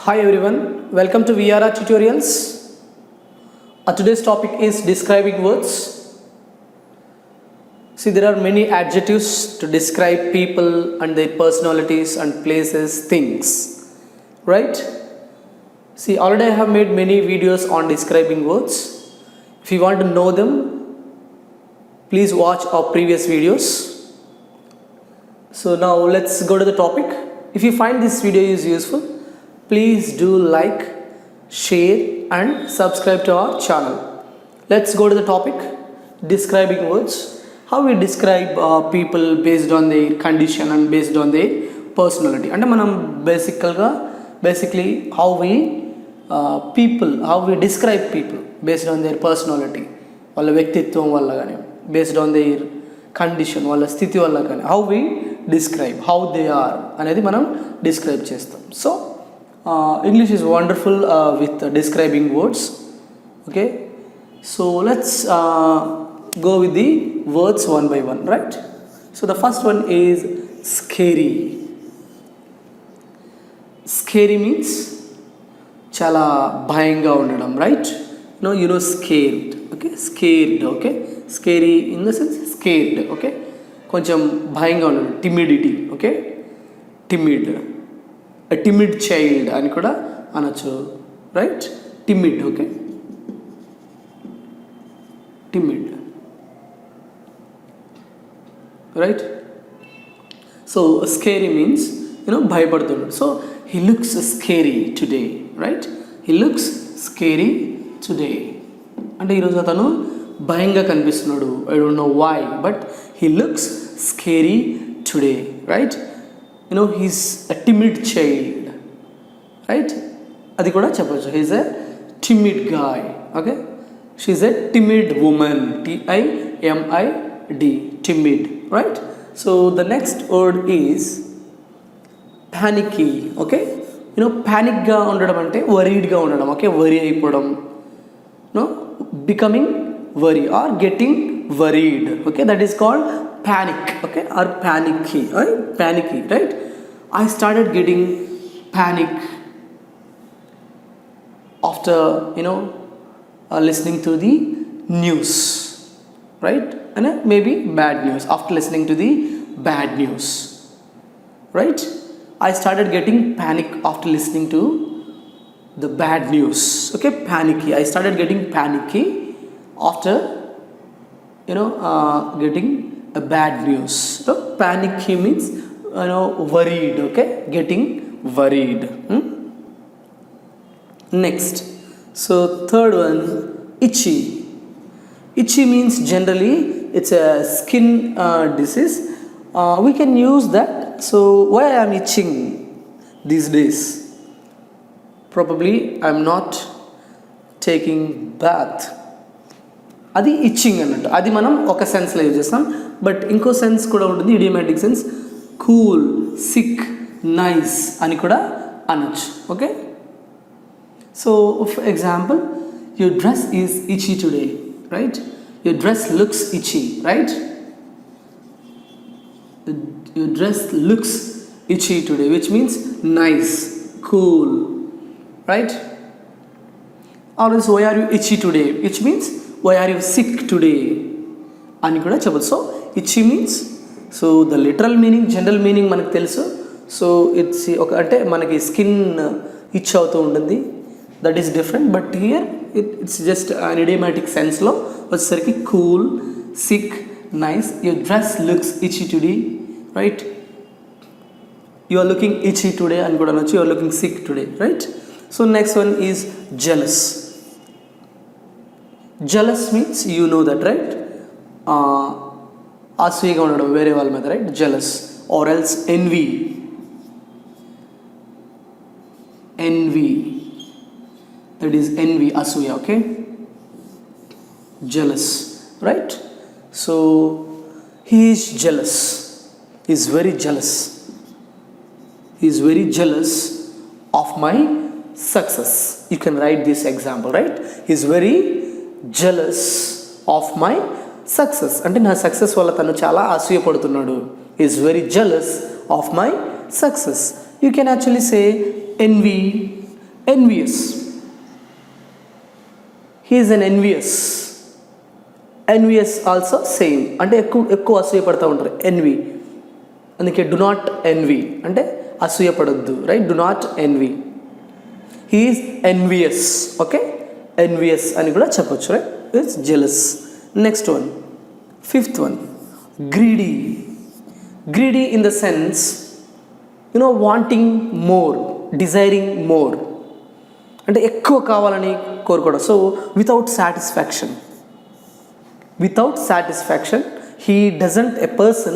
Hi everyone, welcome to VRR tutorials. Today's topic is describing words. See, there are many adjectives to describe people and their personalities and places, things, right? See, already I have made many videos on describing words. If you want to know them, please watch our previous videos. So now let's go to the topic. If you find this video is useful, please do like, share and subscribe to our channel. Let's go to the topic, describing words. How we describe people based on their condition and based on their personality. అంటే మనం basically how we describe people based on their personality, వాళ్ళ వ్యక్తిత్వం వల్ల కానీ based on their condition, వాళ్ళ స్థితి వల్ల కానీ how we describe, how they are అనేది మనం describe చేస్తాం. So English is wonderful with describing words. Okay, so let's go with the words one by one, right? So the first one is scary. Scary means chala bhayanga undadam, right? No, you know, scared. Okay, scared. Okay, scary in the sense scared. Okay, koncham bhayanga undadam, timidity. Okay, timid. A timid child అని కూడా అనొచ్చు, right? Timid, okay? Timid, right? So scary means, భయపడుతున్నాడు. So he looks scary today, right? He looks scary today. అంటే ఈరోజు అతను భయంగా కనిపిస్తున్నాడు. I don't know why, but he looks scary today, right? He's a timid child, right? అది కూడా చెప్పచ్చు, he's a timid guy. Okay, she's a timid woman, Timid, timid, right? So the next word is panicky. Okay, panic గా ఉండడం అంటే worried గా ఉండడం. Okay, worry అయిపోవడం, becoming worry or getting worried. Okay, that is called panic. Okay, or panicky, right? Panicky, right? I started getting panic after listening to the news, right? And maybe bad news. After listening to the bad news, right? I started getting panic after listening to the bad news. Okay, panicky. I started getting panicky after getting a bad news. So panicky means worried. Okay, getting worried. Next, so third one, itchy. Itchy means generally it's a skin disease. We can use that. So why I am itching these days? Probably I am not taking bath. అది itching అన్నట్టు. అది మనం ఒక సెన్స్లో use చేస్తాం, but ఇంకో sense కూడా ఉంటుంది, idiomatic sense. Cool, sick, nice అని కూడా అనొచ్చు. Okay, so for example, your dress is itchy today, right? Your dress looks itchy, right? Your dress looks itchy today, which means nice, cool, right? Or else why are you itchy today, which means why are you sick today అని కూడా చెప్పచ్చు. So ఇచ్చి means, so the literal meaning, general meaning మనకు తెలుసు. So it's ఒక అంటే మనకి skin itch అవుతూ ఉంటుంది, that is different. But here it's just an idiomatic సెన్స్లో వచ్చేసరికి cool, sick, nice. Your dress looks itchy today, right? You are looking itchy today అని కూడా అనొచ్చు, you are looking sick today, right? So next one is jealous. Jealous means you know that, right? అసూయగా ఉండడం వేరే వాళ్ళ మీద, రైట్? Jealous. Or else envy. Envy, that is envy, అసూయ. Okay, jealous, right? So he is jealous, he is very jealous, he is very jealous of my success. You can write this example, right? He is very jealous of my success. అంటే నా success వల్ల తను చాలా అసూయపడుతున్నాడు. Is very jealous of my success. You can actually say envy envious. He is an envious. Envious also same. అంటే ఎక్కువ అసూయపడతా ఉంటారు. envy. అందుకే do not envy అంటే అసూయపడొద్దు, రైట్? do not envy. He is envious. Okay, envious అని కూడా చెప్పొచ్చు, రైట్? It's jealous. Next one, fifth one, greedy. Greedy in the sense, wanting more, desiring more. అంటే ఎక్కువ కావాలని కోరుకోవడం. So without satisfaction. Without satisfaction, he doesn't, a person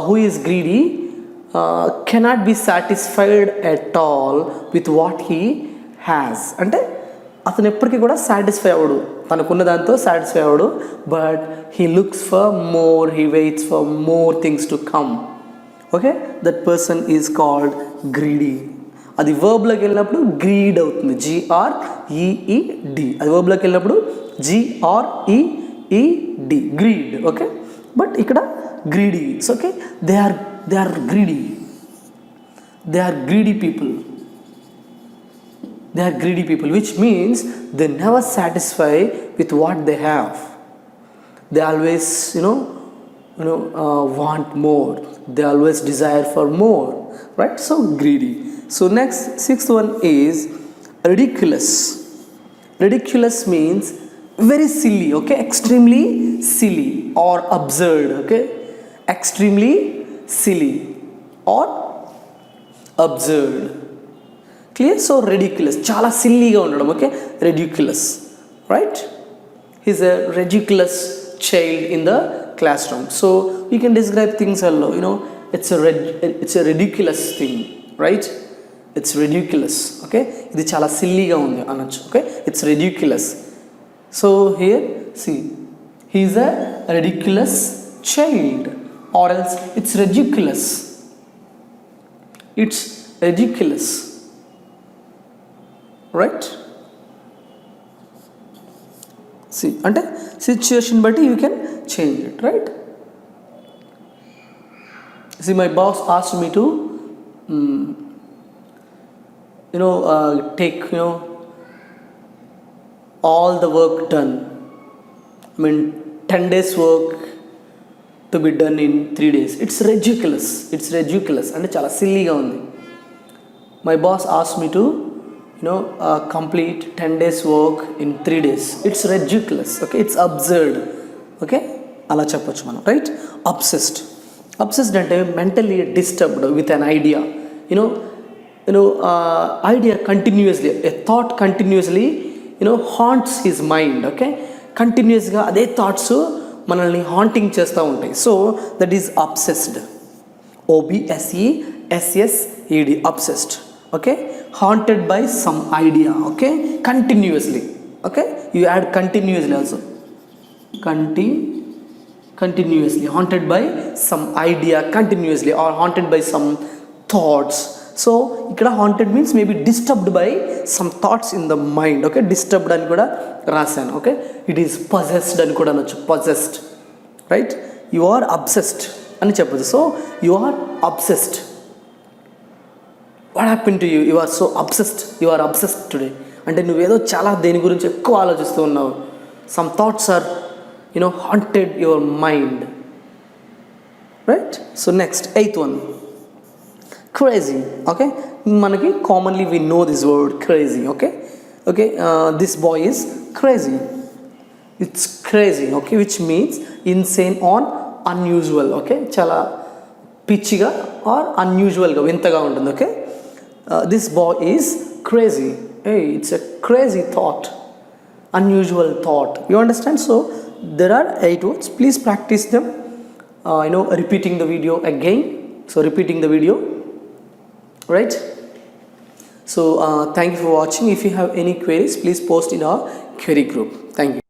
who is greedy cannot be satisfied at all with what he has. అంటే అతను ఎప్పటికీ కూడా satisfy అవ్వడు, తనకున్న దాంతో సాటిస్ఫై అవ్వడు. But he looks for more, he waits for more things to come. Okay, that person is called greedy. అది వర్బ్లోకి వెళ్ళినప్పుడు గ్రీడ్ అవుతుంది, GREED. అది వర్బ్లోకి వెళ్ళినప్పుడు GREED, గ్రీడ్. ఓకే, బట్ ఇక్కడ greedy. It's okay, they are greedy. They are greedy people. They are greedy people, which means they never satisfy with what they have. They always, want more. They always desire for more, right? So greedy. So next, sixth one is ridiculous. Ridiculous means very silly, okay? Extremely silly or absurd, okay? Extremely silly or absurd. Clear? So ridiculous, చాలా సిల్లీగా ఉండడం, okay? ridiculous, right? He's a ridiculous child in the classroom. So we can describe things hello, it's a ridiculous thing, right? It's ridiculous, okay? ఇది చాలా సిల్లీగా ఉంది అనొచ్చు, okay? It's ridiculous. So here see, he's a ridiculous child, or else it's ridiculous. It's ridiculous, right? See, అంటే situation బట్టి you can change it, right? See, my boss asked me to take all the work done. I mean 10 days work to be done in 3 days. It's ridiculous అంటే చాలా సిల్లీగా ఉంది. My boss asked me to complete 10 days work in 3 days. It's ridiculous, okay? It's absurd, okay? అలా చెప్పొచ్చు మనం, right? Obsessed అంటే mentally disturbed with an idea. Idea continuously, a thought continuously haunts his mind, okay? కంటిన్యూస్గా అదే thoughts మనల్ని haunting చేస్తూ ఉంటాయి. So that is obsessed. OBSESSED, obsessed, okay? Haunted by some idea, okay? Continuously, okay? You add continuously also. Continuously, haunted by some idea continuously, or haunted by some thoughts. So ikkada haunted means maybe disturbed by some thoughts in the mind, okay? Disturbed ani kuda rasanu, okay? It is possessed ani kuda anochu, possessed, right? You are obsessed ani cheppochu. So you are obsessed. What happened to you? You are so obsessed. You are obsessed today. అంటే నువ్వేదో చాలా దేని గురించి ఎక్కువ ఆలోచిస్తూ ఉన్నావు. Some thoughts are haunted your mind, right? So next, eighth one, crazy, okay? మనకి commonly we know this word crazy, okay? This boy is crazy. It's crazy, okay? Which means insane or unusual, okay? చాలా పిచ్చిగా or unusualగా వింతగా ఉంటుంది, okay? This boy is crazy. Hey, it's a crazy thought, unusual thought. You understand? So there are 8 words. Please practice them. Repeating the video again. So repeating the video, right? So thank you for watching. If you have any queries, please post in our query group. Thank you.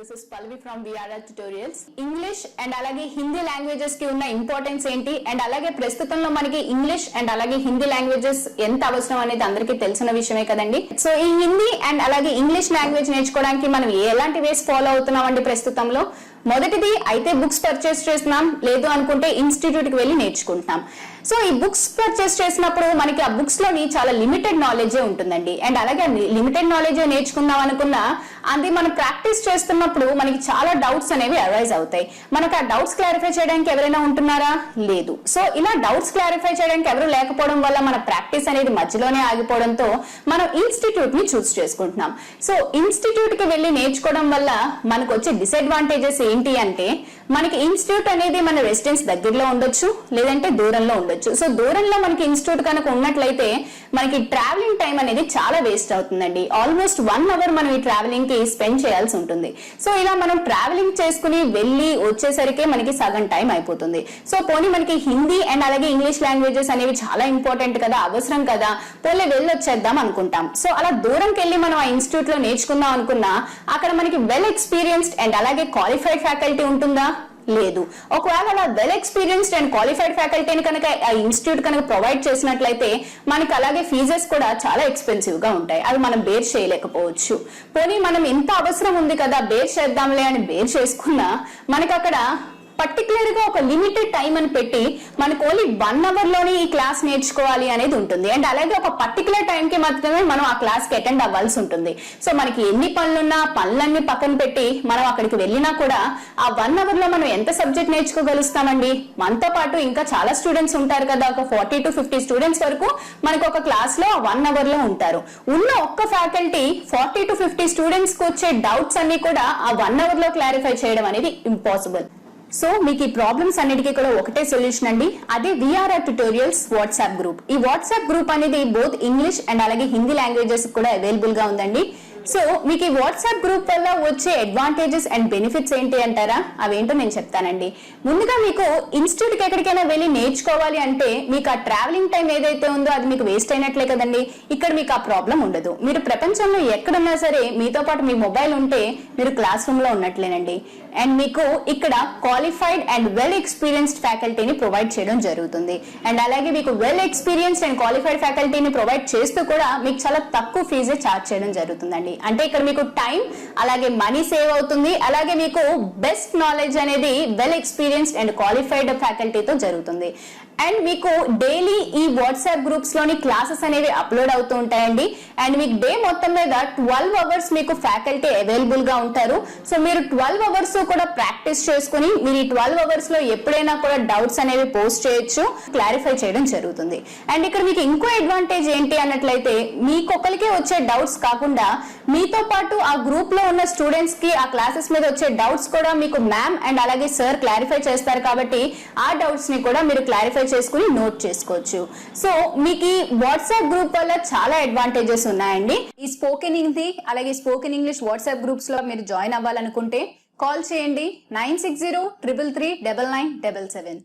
This is Pallavi from VRR Tutorials. English and అలాగే Hindi languages కి ఉన్న importance ఏంటి, and అలాగే ప్రస్తుతంలో మనకి English and అలాగే Hindi languages ఎంత అవసరం అనేది అందరికీ తెలిసిన విషయమే కదండి. సో ఈ హిందీ అండ్ అలాగే ఇంగ్లీష్ లాంగ్వేజ్ నేర్చుకోవడానికి మనం ఎలాంటి వేస్ ఫాలో అవుతున్నామండి ప్రస్తుతంలో? మొదటిది అయితే బుక్స్ పర్చేస్ చేస్తున్నాం, లేదు అనుకుంటే ఇన్స్టిట్యూట్ కి వెళ్ళి నేర్చుకుంటున్నాం. సో ఈ బుక్స్ పర్చేస్ చేసినప్పుడు మనకి ఆ బుక్స్ లోని చాలా లిమిటెడ్ నాలెడ్జే ఉంటుందండి. అండ్ అలాగే లిమిటెడ్ నాలెడ్జే నేర్చుకుందాం అనుకున్నా అది మనం ప్రాక్టీస్ చేస్తున్నప్పుడు మనకి చాలా డౌట్స్ అనేవి అరైజ్ అవుతాయి. మనకు ఆ డౌట్స్ క్లారిఫై చేయడానికి ఎవరైనా ఉంటున్నారా? లేదు. సో ఇలా డౌట్స్ క్లారిఫై చేయడానికి ఎవరు లేకపోవడం వల్ల మన ప్రాక్టీస్ అనేది మధ్యలోనే ఆగిపోవడంతో మనం ఇన్స్టిట్యూట్ ని చూస్ చేసుకుంటున్నాం. సో ఇన్స్టిట్యూట్ కి వెళ్ళి నేర్చుకోవడం వల్ల మనకు వచ్చే డిసడ్వాంటేజెస్ ఏంటి అంటే, మనకి ఇన్స్టిట్యూట్ అనేది మన రెసిడెన్స్ దగ్గరలో ఉండొచ్చు, లేదంటే దూరంలో ఉండొచ్చు. సో దూరంలో మనకి ఇన్స్టిట్యూట్ కనుక ఉన్నట్లయితే మనకి ట్రావెలింగ్ టైం అనేది చాలా వేస్ట్ అవుతుందండి. ఆల్మోస్ట్ 1 అవర్ మనం ఈ ట్రావెలింగ్ కి స్పెండ్ చేయాల్సి ఉంటుంది. సో ఇలా మనం ట్రావెలింగ్ చేసుకుని వెళ్ళి వచ్చేసరికి మనకి సగం టైం అయిపోతుంది. సో పోనీ మనకి హిందీ అండ్ అలాగే ఇంగ్లీష్ లాంగ్వేజెస్ అనేవి చాలా ఇంపార్టెంట్ కదా, అవసరం కదా, పోలే వెళ్ళి వచ్చేద్దాం అనుకుంటాం. సో అలా దూరంకి వెళ్ళి మనం ఆ ఇన్స్టిట్యూట్ లో నేర్చుకుందాం అనుకున్నా అక్కడ మనకి వెల్ ఎక్స్పీరియన్స్డ్ అండ్ అలాగే క్వాలిఫైడ్ ఫ్యాకల్టీ ఉంటుందా? లేదు. ఒకవేళ అలా వెల్ ఎక్స్పీరియన్స్డ్ అండ్ క్వాలిఫైడ్ ఫ్యాకల్టీని కనుక ఆ ఇన్స్టిట్యూట్ కనుక ప్రొవైడ్ చేసినట్లయితే మనకి అలాగే ఫీజెస్ కూడా చాలా ఎక్స్పెన్సివ్ గా ఉంటాయి. అవి మనం బేర్ చేయలేకపోవచ్చు. పోనీ మనం ఇంత అవసరం ఉంది కదా బేర్ చేద్దాంలే అని బేర్ చేసుకున్నా మనకి అక్కడ పర్టికులర్ గా ఒక లిమిటెడ్ టైం అని పెట్టి మనకు ఓన్లీ 1 అవర్ లోనే ఈ క్లాస్ నేర్చుకోవాలి అనేది ఉంటుంది. అండ్ అలాగే ఒక పర్టికులర్ టైం కి మాత్రమే మనం ఆ క్లాస్ కి అటెండ్ అవ్వాల్సి ఉంటుంది. సో మనకి ఎన్ని పనులున్నా పనులన్నీ పక్కన పెట్టి మనం అక్కడికి వెళ్ళినా కూడా ఆ 1 అవర్ లో మనం ఎంత సబ్జెక్ట్ నేర్చుకోగలుగుతామండి? మనతో పాటు ఇంకా చాలా స్టూడెంట్స్ ఉంటారు కదా, ఒక 40 to 50 స్టూడెంట్స్ వరకు మనకు ఒక క్లాస్ లో 1 అవర్ లో ఉంటారు. ఉన్న ఒక్క ఫ్యాకల్టీ 40 to 50 స్టూడెంట్స్ కి వచ్చే డౌట్స్ అన్ని కూడా ఆ 1 అవర్ లో క్లారిఫై చేయడం అనేది ఇంపాసిబుల్. సో మీకు ఈ ప్రాబ్లమ్స్ అన్నిటికీ కూడా ఒకటే సొల్యూషన్ అండి, అదే విఆర్ఆర్ ట్యుటోరియల్స్ వాట్సాప్ గ్రూప్. ఈ వాట్సాప్ గ్రూప్ అనేది బోత్ ఇంగ్లీష్ అండ్ అలాగే హిందీ లాంగ్వేజెస్ కూడా అవైలబుల్ గా ఉందండి. సో మీకు ఈ వాట్సాప్ గ్రూప్ వల్ల వచ్చే అడ్వాంటేజెస్ అండ్ బెనిఫిట్స్ ఏంటి అంటారా? అవేంటో నేను చెప్తానండి. ముందుగా మీకు ఇన్స్టిట్యూట్ కి ఎక్కడికైనా వెళ్ళి నేర్చుకోవాలి అంటే మీకు ఆ ట్రావెలింగ్ టైం ఏదైతే ఉందో అది మీకు వేస్ట్ అయినట్లే కదండి. ఇక్కడ మీకు ఆ ప్రాబ్లం ఉండదు. మీరు ప్రపంచంలో ఎక్కడున్నా సరే మీతో పాటు మీ మొబైల్ ఉంటే మీరు క్లాస్ రూమ్ లో ఉన్నట్లేనండి. అండ్ మీకు ఇక్కడ క్వాలిఫైడ్ అండ్ వెల్ ఎక్స్పీరియన్స్డ్ ఫ్యాకల్టీని ప్రొవైడ్ చేయడం జరుగుతుంది. అండ్ అలాగే మీకు వెల్ ఎక్స్పీరియన్స్డ్ అండ్ క్వాలిఫైడ్ ఫ్యాకల్టీని ప్రొవైడ్ చేస్తూ కూడా మీకు చాలా తక్కువ ఫీజే ఛార్జ్ చేయడం జరుగుతుందండి. అంటే ఇక్కడ మీకు టైం అలాగే మనీ సేవ్ అవుతుంది. అలాగే మీకు బెస్ట్ నాలెడ్జ్ అనేది వెల్ ఎక్స్పీరియన్స్డ్ అండ్ క్వాలిఫైడ్ ఫ్యాకల్టీతో జరుగుతుంది. అండ్ మీకు డైలీ ఈ వాట్సాప్ గ్రూప్స్ లోని క్లాసెస్ అనేవి అప్లోడ్ అవుతూ ఉంటాయండి. అండ్ మీకు డే మొత్తం మీద 12 అవర్స్ మీకు ఫ్యాకల్టీ అవైలబుల్ గా ఉంటారు. సో మీరు 12 అవర్స్ కూడా ప్రాక్టీస్ చేసుకుని మీరు ఈ 12 అవర్స్ లో ఎప్పుడైనా కూడా డౌట్స్ అనేవి పోస్ట్ చేయొచ్చు, క్లారిఫై చేయడం జరుగుతుంది. అండ్ ఇక్కడ మీకు ఇంకో అడ్వాంటేజ్ ఏంటి అన్నట్లయితే మీకొకరికే వచ్చే డౌట్స్ కాకుండా మీతో పాటు ఆ గ్రూప్ లో ఉన్న స్టూడెంట్స్ కి ఆ క్లాసెస్ మీద వచ్చే డౌట్స్ కూడా మీకు మ్యామ్ అండ్ అలాగే సార్ క్లారిఫై చేస్తారు. కాబట్టి ఆ డౌట్స్ ని కూడా మీరు క్లారిఫై చేసుకుని నోట్ చేసుకోవచ్చు. సో మీకు ఈ వాట్సాప్ గ్రూప్ వల్ల చాలా అడ్వాంటేజెస్ ఉన్నాయండి. ఈ స్పోకెన్ హిందీ అలాగే స్పోకెన్ ఇంగ్లీష్ వాట్సాప్ గ్రూప్స్ లో మీరు జాయిన్ అవ్వాలనుకుంటే కాల్ చేయండి 9603339977.